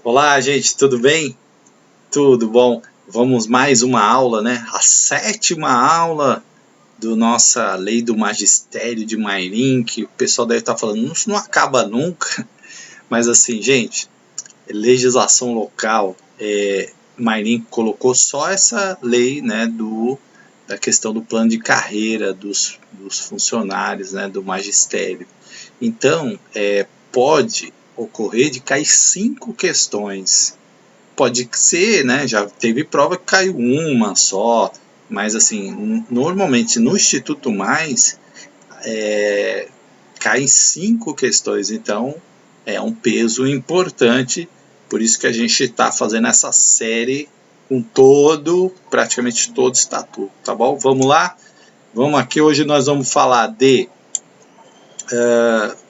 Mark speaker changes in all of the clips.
Speaker 1: Olá, gente, tudo bem? Tudo bom? Vamos mais uma aula, né? A 7ª aula do nossa lei do magistério de Mairim, que o pessoal deve estar falando, isso não acaba nunca. Mas assim, gente, legislação local, Mairim colocou só essa lei, né, da questão do plano de carreira dos funcionários, né, do magistério. Então, pode ocorrer de cair 5 questões. Pode ser, né? Já teve prova que caiu uma só, mas assim, normalmente no Instituto Mais caem 5 questões, então é um peso importante, por isso que a gente está fazendo essa série com praticamente todo o estatuto, tá bom? Vamos lá? Vamos aqui, hoje nós vamos falar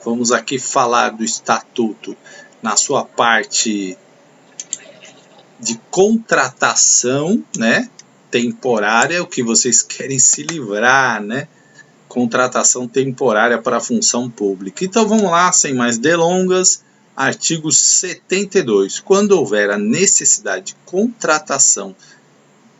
Speaker 1: vamos aqui falar do estatuto na sua parte de contratação, né, temporária, o que vocês querem se livrar, né, contratação temporária para a função pública. Então vamos lá, sem mais delongas, artigo 72. Quando houver a necessidade de contratação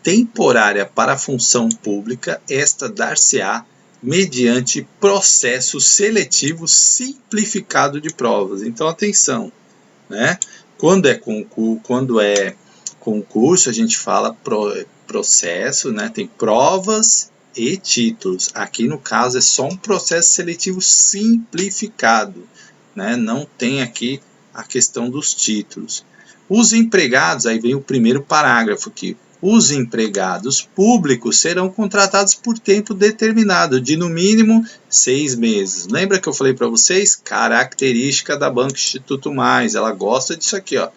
Speaker 1: temporária para a função pública, esta dar-se-á mediante processo seletivo simplificado de provas. Então atenção, né? Quando é concurso, a gente fala processo, né? Tem provas e títulos. Aqui no caso é só um processo seletivo simplificado, né? Não tem aqui a questão dos títulos. Os empregados, aí vem o primeiro parágrafo aqui. Os empregados públicos serão contratados por tempo determinado, de no mínimo 6 meses. Lembra que eu falei para vocês? Característica da Banco Instituto Mais, ela gosta disso aqui, ó,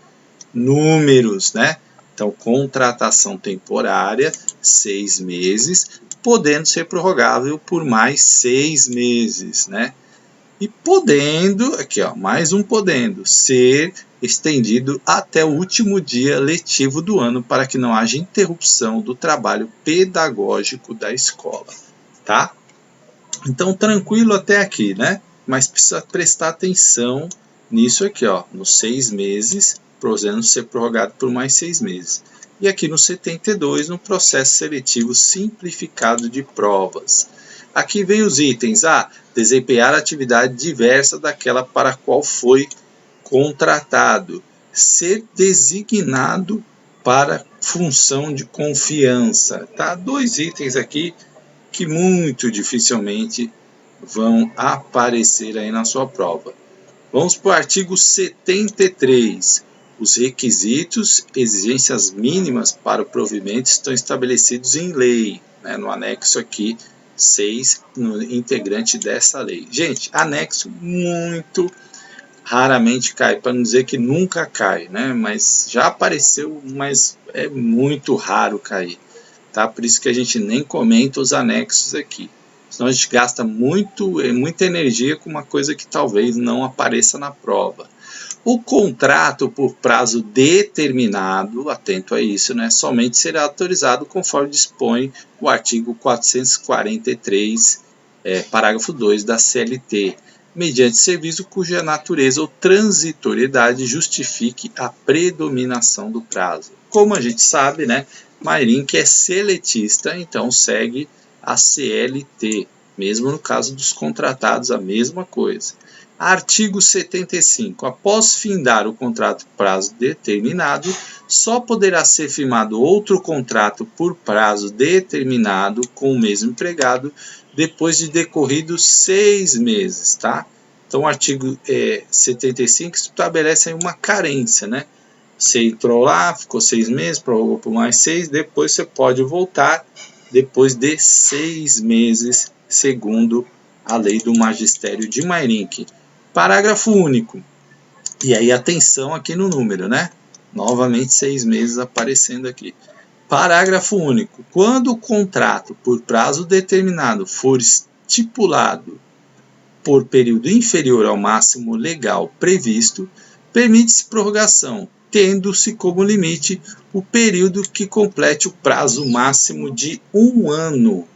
Speaker 1: números, né? Então, contratação temporária, 6 meses, podendo ser prorrogável por mais 6 meses, né? E podendo, aqui ó, mais um podendo, ser estendido até o último dia letivo do ano para que não haja interrupção do trabalho pedagógico da escola, tá? Então, tranquilo até aqui, né? Mas precisa prestar atenção nisso aqui, ó, nos 6 meses, podendo ser prorrogado por mais 6 meses. E aqui no 72, no processo seletivo simplificado de provas. Aqui vem os itens. Desempenhar atividade diversa daquela para a qual foi contratado. Ser designado para função de confiança. Tá? 2 itens aqui que muito dificilmente vão aparecer aí na sua prova. Vamos para o artigo 73. Os requisitos, exigências mínimas para o provimento estão estabelecidos em lei, né, no anexo aqui 6, no integrante dessa lei. Gente, anexo muito raramente cai, para não dizer que nunca cai, né? Mas já apareceu, mas é muito raro cair, tá? Por isso que a gente nem comenta os anexos aqui. Senão a gente gasta muita energia com uma coisa que talvez não apareça na prova. O contrato por prazo determinado, atento a isso, né, somente será autorizado conforme dispõe o artigo 443, parágrafo 2 da CLT, mediante serviço cuja natureza ou transitoriedade justifique a predominação do prazo. Como a gente sabe, né, Mairim, que é seletista, então segue a CLT, mesmo no caso dos contratados, a mesma coisa. Artigo 75. Após findar o contrato por prazo determinado, só poderá ser firmado outro contrato por prazo determinado com o mesmo empregado depois de decorridos 6 meses, tá? Então, o artigo 75 estabelece aí uma carência, né? Você entrou lá, ficou 6 meses, prorrogou por mais 6, depois você pode voltar depois de 6 meses, segundo a lei do magistério de Mairim. Parágrafo único. E aí, atenção aqui no número, né? Novamente 6 meses aparecendo aqui. Parágrafo único. Quando o contrato por prazo determinado for estipulado por período inferior ao máximo legal previsto, permite-se prorrogação, tendo-se como limite o período que complete o prazo máximo de 1 ano,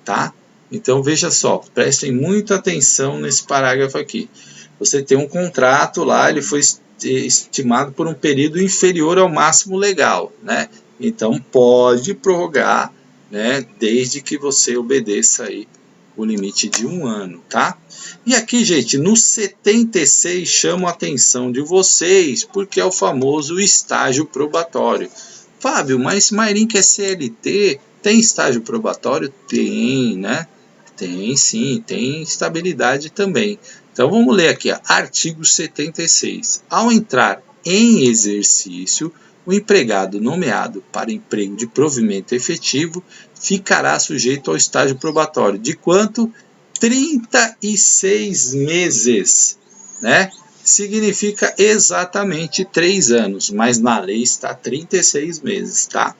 Speaker 1: tá? Então, veja só, prestem muita atenção nesse parágrafo aqui. Você tem um contrato lá, ele foi estimado por um período inferior ao máximo legal, né? Então pode prorrogar, né, desde que você obedeça aí o limite de 1 ano, tá? E aqui, gente, no 76 chamo a atenção de vocês porque é o famoso estágio probatório. Fábio, mas Mairink é CLT, tem estágio probatório? Tem, né? Tem sim, tem estabilidade também. Então vamos ler aqui, ó, artigo 76. Ao entrar em exercício, o empregado nomeado para emprego de provimento efetivo ficará sujeito ao estágio probatório. De quanto? 36 meses, né? Significa exatamente 3 anos, mas na lei está 36 meses, tá?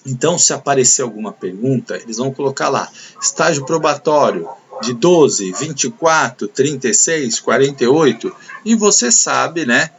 Speaker 1: Então, se aparecer alguma pergunta, eles vão colocar lá, estágio probatório de 12, 24, 36, 48, e você sabe, né,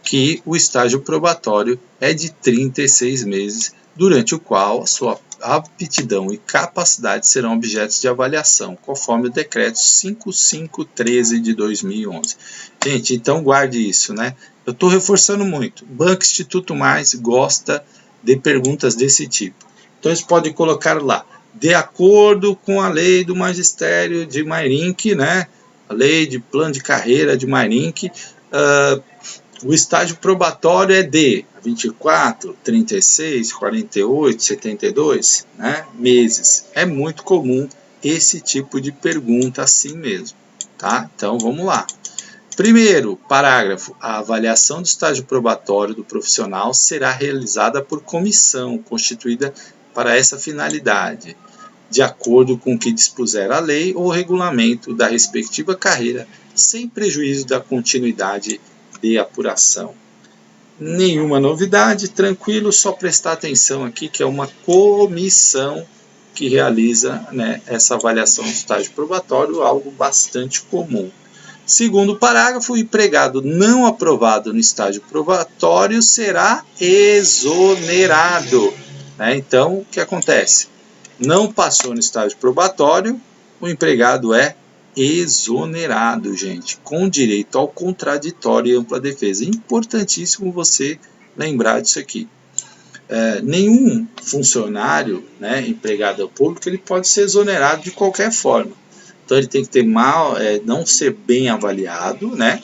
Speaker 1: que o estágio probatório é de 36 meses, durante o qual a sua aptidão e capacidade serão objetos de avaliação, conforme o decreto 5513 de 2011. Gente, então guarde isso, né? Eu estou reforçando muito. Banco Instituto Mais gosta de perguntas desse tipo. Então, eles podem colocar lá, de acordo com a lei do magistério de Mairink, né? A lei de plano de carreira de Mairink, o estágio probatório é de 24, 36, 48, 72, né, meses. É muito comum esse tipo de pergunta assim mesmo, tá? Então, vamos lá. Primeiro parágrafo, a avaliação do estágio probatório do profissional será realizada por comissão constituída para essa finalidade, de acordo com o que dispuser a lei ou o regulamento da respectiva carreira, sem prejuízo da continuidade de apuração. Nenhuma novidade, tranquilo, só prestar atenção aqui que é uma comissão que realiza, né, essa avaliação do estágio probatório, algo bastante comum. Segundo parágrafo, o empregado não aprovado no estágio probatório será exonerado, né? Então, o que acontece? Não passou no estágio probatório, o empregado é exonerado, gente, com direito ao contraditório e ampla defesa. É importantíssimo você lembrar disso aqui. Nenhum funcionário, né, empregado público, ele pode ser exonerado de qualquer forma. Então ele tem que ter não ser bem avaliado, né?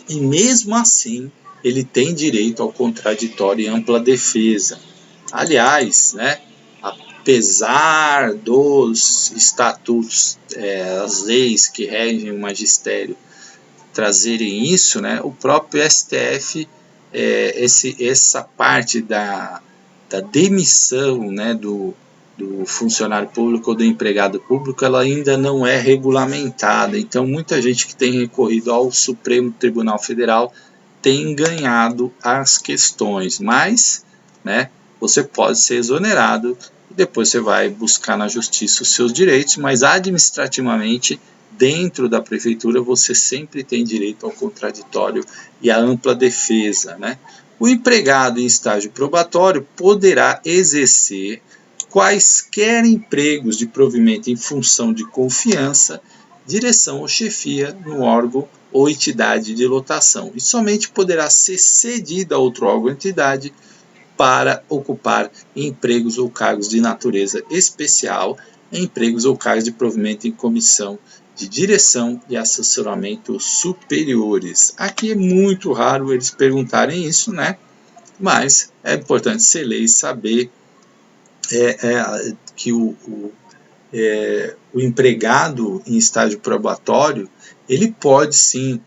Speaker 1: E mesmo assim ele tem direito ao contraditório e ampla defesa. Aliás, né, apesar dos estatutos, as leis que regem o magistério trazerem isso, né, o próprio STF, essa parte da demissão, né, do funcionário público ou do empregado público, ela ainda não é regulamentada. Então, muita gente que tem recorrido ao Supremo Tribunal Federal tem ganhado as questões, mas, né, você pode ser exonerado e depois você vai buscar na justiça os seus direitos, mas administrativamente, dentro da prefeitura, você sempre tem direito ao contraditório e à ampla defesa, né? O empregado em estágio probatório poderá exercer quaisquer empregos de provimento em função de confiança, direção ou chefia no órgão ou entidade de lotação, e somente poderá ser cedido a outro órgão ou entidade para ocupar empregos ou cargos de natureza especial, empregos ou cargos de provimento em comissão de direção e assessoramento superiores. Aqui é muito raro eles perguntarem isso, né? Mas é importante ser ler e saber que o empregado em estágio probatório, ele pode sim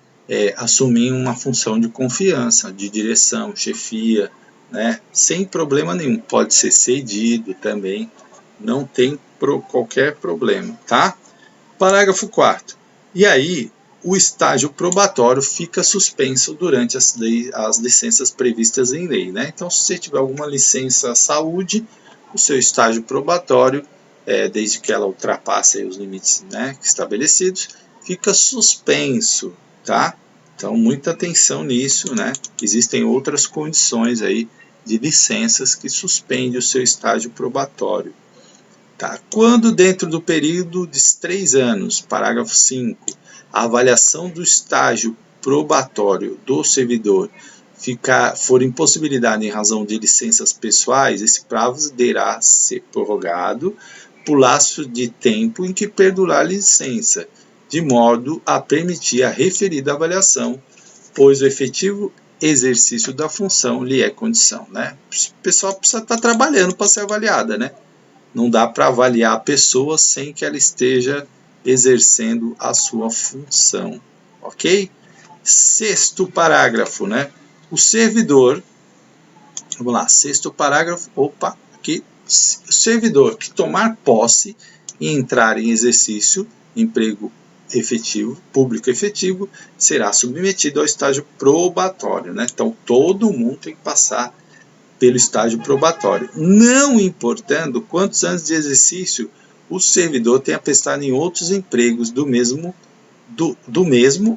Speaker 1: assumir uma função de confiança, de direção, chefia, né, sem problema nenhum. Pode ser cedido também, não tem qualquer problema, tá? Parágrafo 4º. E aí, o estágio probatório fica suspenso durante as licenças previstas em lei, né? Então, se você tiver alguma licença saúde, o seu estágio probatório, desde que ela ultrapasse os limites, né, estabelecidos, fica suspenso, tá? Então, muita atenção nisso, né? Existem outras condições aí de licenças que suspendem o seu estágio probatório. Tá? Quando dentro do período de 3 anos, parágrafo 5, a avaliação do estágio probatório do servidor for impossibilidade em razão de licenças pessoais, esse prazo deverá ser prorrogado por laço de tempo em que perdurar a licença, de modo a permitir a referida avaliação, pois o efetivo exercício da função lhe é condição, né? O pessoal precisa estar trabalhando para ser avaliada, né? Não dá para avaliar a pessoa sem que ela esteja exercendo a sua função, ok? Sexto parágrafo, né? O servidor, vamos lá, sexto parágrafo, aqui, o servidor que tomar posse e entrar em exercício, emprego efetivo, público efetivo, será submetido ao estágio probatório, né? Então, todo mundo tem que passar pelo estágio probatório, não importando quantos anos de exercício o servidor tenha prestado em outros empregos do mesmo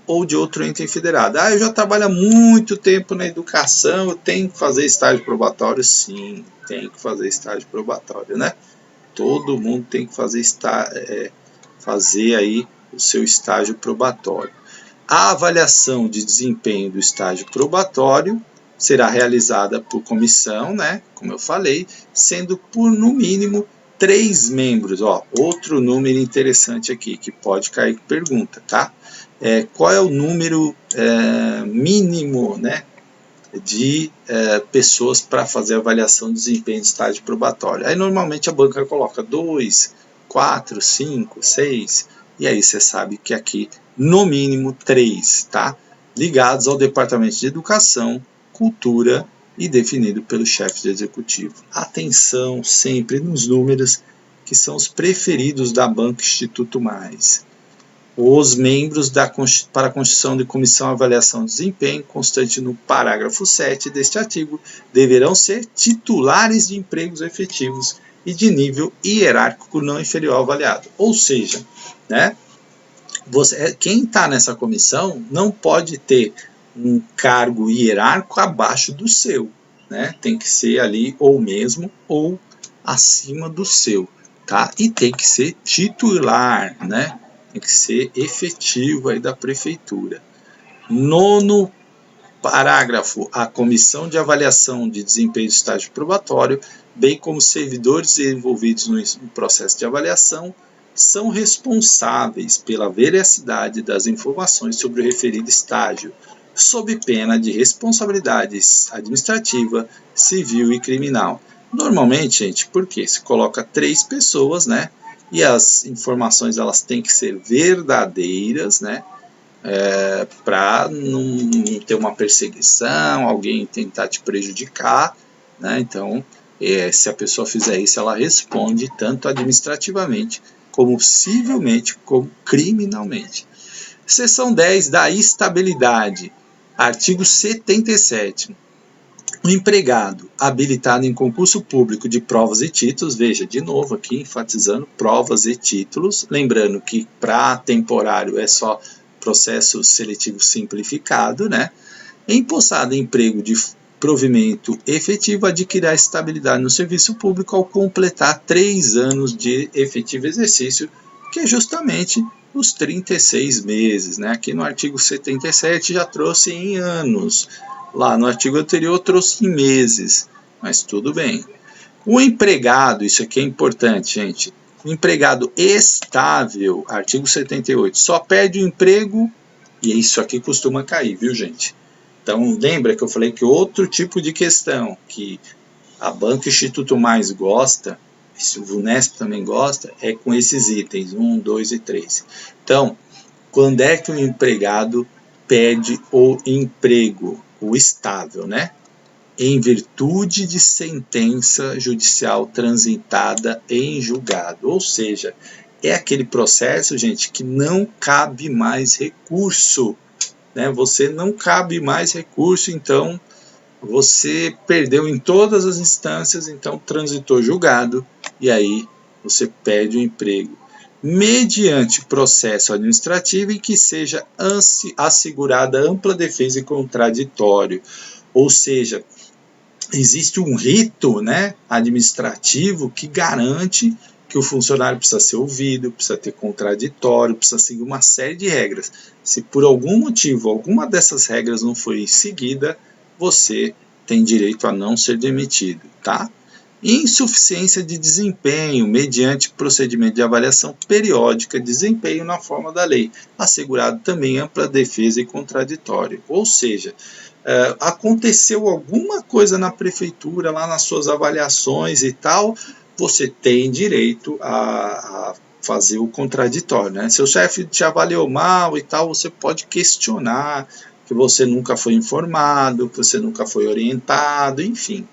Speaker 1: ou de outro ente federado. Eu já trabalho há muito tempo na educação, eu tenho que fazer estágio probatório? Sim, tem que fazer estágio probatório, né? Todo mundo tem que fazer aí o seu estágio probatório. A avaliação de desempenho do estágio probatório será realizada por comissão, né? Como eu falei, sendo por no mínimo 3 membros. Outro número interessante aqui, que pode cair pergunta, tá? Qual é o número mínimo, né, de pessoas para fazer a avaliação de desempenho de estágio probatório? Aí normalmente a banca coloca 2, 4, 5, 6, e aí você sabe que aqui no mínimo 3, tá? Ligados ao Departamento de Educação, Cultura e definido pelo chefe de executivo. Atenção sempre nos números que são os preferidos da Banca Instituto Mais. Os membros para a constituição de comissão de avaliação de desempenho, constante no parágrafo 7 deste artigo, deverão ser titulares de empregos efetivos e de nível hierárquico não inferior ao avaliado. Ou seja, né, quem está nessa comissão não pode ter um cargo hierárquico abaixo do seu, né? Tem que ser ali ou mesmo ou acima do seu, tá? E tem que ser titular, né? Tem que ser efetivo aí da prefeitura. Nono parágrafo, a comissão de avaliação de desempenho do estágio probatório, bem como servidores envolvidos no processo de avaliação, são responsáveis pela veracidade das informações sobre o referido estágio, sob pena de responsabilidade administrativa, civil e criminal. Normalmente, gente, porque se coloca 3 pessoas, né? E as informações elas têm que ser verdadeiras, né? Para não ter uma perseguição, alguém tentar te prejudicar, né? Então, se a pessoa fizer isso, ela responde tanto administrativamente, como civilmente, como criminalmente. Seção 10 da estabilidade. Artigo 77. O empregado habilitado em concurso público de provas e títulos, veja, de novo aqui enfatizando provas e títulos, lembrando que para temporário é só processo seletivo simplificado, né? Empossado em emprego de provimento efetivo, adquirirá estabilidade no serviço público ao completar 3 anos de efetivo exercício, que é justamente os 36 meses, né? Aqui no artigo 77 já trouxe em anos, lá no artigo anterior trouxe em meses, mas tudo bem. O empregado, isso aqui é importante, gente, o empregado estável, artigo 78, só perde o emprego, e isso aqui costuma cair, viu, gente? Então, lembra que eu falei que outro tipo de questão que a Banca Instituto Mais gosta, o VUNESP também gosta, é com esses itens, 1, 2 e 3. Então, quando é que o empregado perde o emprego, o estável, né? Em virtude de sentença judicial transitada em julgado. Ou seja, é aquele processo, gente, que não cabe mais recurso, né? Você não cabe mais recurso, então você perdeu em todas as instâncias, então transitou julgado e aí você perde o emprego. Mediante processo administrativo em que seja assegurada ampla defesa e contraditório. Ou seja, existe um rito, né, administrativo que garante que o funcionário precisa ser ouvido, precisa ter contraditório, precisa seguir uma série de regras. Se por algum motivo alguma dessas regras não foi seguida, você tem direito a não ser demitido, tá? Insuficiência de desempenho mediante procedimento de avaliação periódica de desempenho na forma da lei, assegurado também ampla defesa e contraditório. Ou seja, aconteceu alguma coisa na prefeitura, lá nas suas avaliações e tal, você tem direito a fazer o contraditório, né? Seu chefe te avaliou mal e tal, você pode questionar que você nunca foi informado, que você nunca foi orientado, enfim,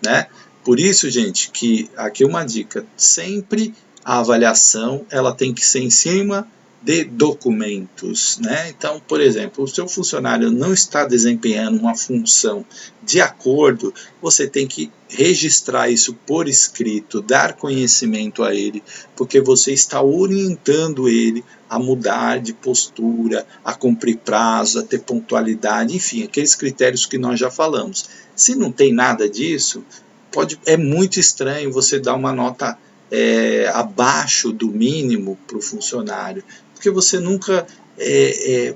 Speaker 1: né? Por isso, gente, que aqui uma dica, sempre a avaliação ela tem que ser em cima de documentos, né? Então, por exemplo, o seu funcionário não está desempenhando uma função de acordo, você tem que registrar isso por escrito, dar conhecimento a ele, porque você está orientando ele a mudar de postura, a cumprir prazo, a ter pontualidade, enfim, aqueles critérios que nós já falamos. Se não tem nada disso, é muito estranho você dar uma nota abaixo do mínimo para o funcionário, porque você nunca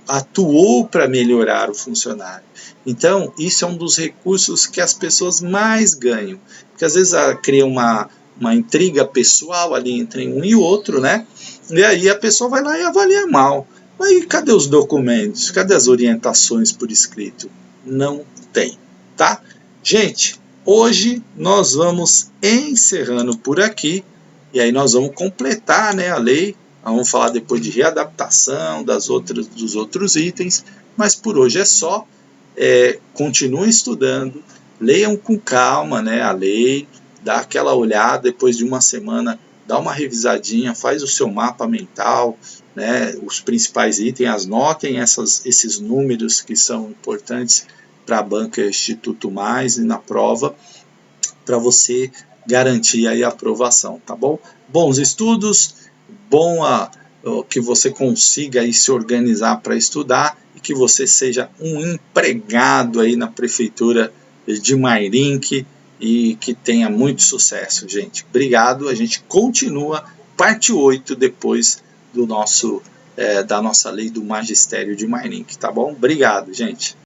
Speaker 1: atuou para melhorar o funcionário. Então, isso é um dos recursos que as pessoas mais ganham, porque às vezes cria uma intriga pessoal ali entre um e outro, né? E aí a pessoa vai lá e avalia mal. Aí cadê os documentos? Cadê as orientações por escrito? Não tem, tá? Gente, hoje nós vamos encerrando por aqui, e aí nós vamos completar, né, a lei. Vamos falar depois de readaptação, dos outros itens, mas por hoje é só. Continuem estudando, leiam com calma, né, a lei, dá aquela olhada, depois de uma semana, dá uma revisadinha, faz o seu mapa mental, né, os principais itens, anotem esses números que são importantes para a banca Instituto Mais e na prova, para você garantir aí a aprovação, tá bom? Bons estudos, que você consiga aí se organizar para estudar e que você seja um empregado aí na prefeitura de Mairink e que tenha muito sucesso, gente. Obrigado, a gente continua parte 8 depois da nossa lei do magistério de Mairink, tá bom? Obrigado, gente.